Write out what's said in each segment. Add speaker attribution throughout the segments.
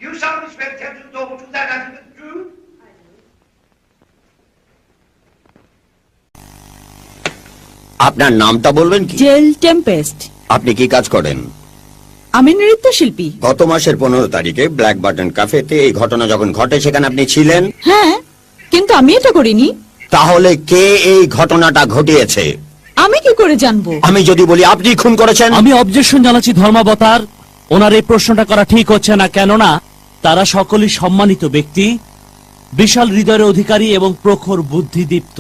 Speaker 1: You solemnly swear to tell the truth, the whole truth, and nothing but the truth?
Speaker 2: আপনার নামটা বলবেন কি?
Speaker 3: জেল টেম্পেস্ট।
Speaker 2: আপনি কি কাজ করেন?
Speaker 3: আমি নৃত্যশিল্পী।
Speaker 2: গত মাসের 15 তারিখে ব্ল্যাক বাটন ক্যাফেতে এই ঘটনা যখন ঘটে সেখানে আপনি ছিলেন?
Speaker 3: হ্যাঁ, কিন্তু আমি এটা করিনি।
Speaker 2: তাহলে কে এই ঘটনাটা ঘটিয়েছে?
Speaker 3: আমি কি করে জানবো?
Speaker 2: আমি যদি বলি আপনি খুন করেছেন?
Speaker 4: আমি অবজেকশন জানাচ্ছি ধর্মাবতার, ওনার এই প্রশ্নটা করা ঠিক হচ্ছে না, কেননা তারা সকলেই সম্মানিত ব্যক্তি, বিশাল হৃদয়ের অধিকারী এবং প্রখর বুদ্ধিদীপ্ত।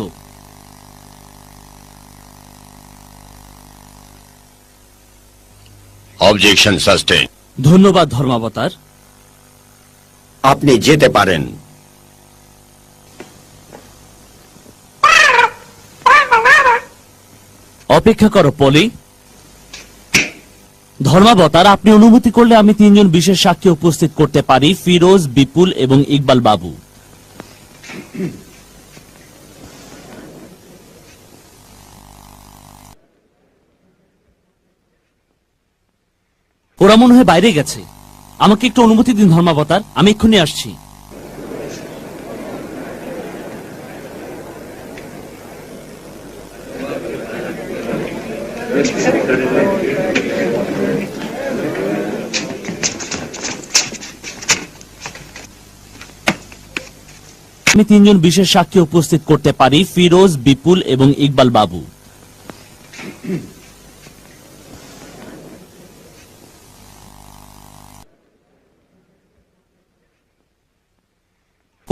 Speaker 2: Objection sustain.
Speaker 4: ধন্যবাদ ধর্মাবতার।
Speaker 2: আপনি যেতে পারেন।
Speaker 4: অপেক্ষা করো পলি। ধর্মাবতার, আপনি অনুমতি করলে আমি 3 জন বিশেষ সাক্ষী উপস্থিত করতে পারি, ফিরোজ, বিপুল এবং ইকবাল বাবু। ওরা মনে হয় বাইরে গেছে, আমাকে একটু অনুমতি দিন ধর্মাবতার, আমি এক্ষুনি আসছি। আমি 3 জন বিশেষ সাক্ষী উপস্থিত করতে পারি, ফিরোজ, বিপুল এবং ইকবাল বাবু।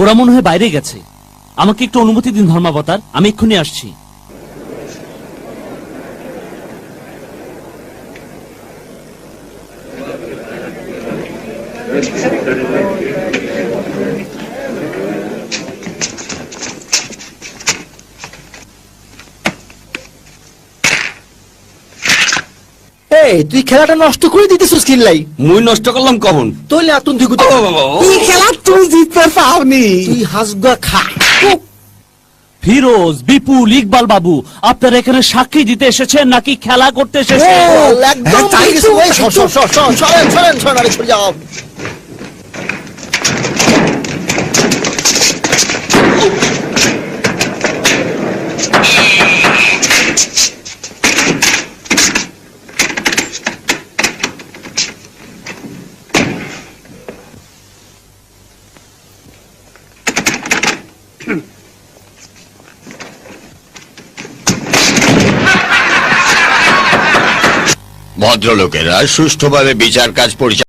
Speaker 4: ওরা মনে হয় বাইরে গেছে, আমাকে একটু অনুমতি দিন ধর্মাবতার, আমি এক্ষুনি আসছি।
Speaker 5: তুই খেলাটা নষ্ট করে দিতেছিস কিল্লাই।
Speaker 2: মুই নষ্ট করলাম কখন?
Speaker 5: তোলে আতুন তুই কোথাও এই খেলা তুই জিততে পাওনি। তুই হাসগা খা।
Speaker 4: ফিরোজ, বিপুল, ইকবাল বাবু, আপনারা এখানে সাক্ষী দিতে এসেছেন নাকি খেলা করতে এসেছেন?
Speaker 5: একদম তাই গেছে। ওই সরেন আরে সরে যাও।
Speaker 2: ভদ্রলোকেরা সুষ্ঠুভাবে বিচার কাজ পরিচালনা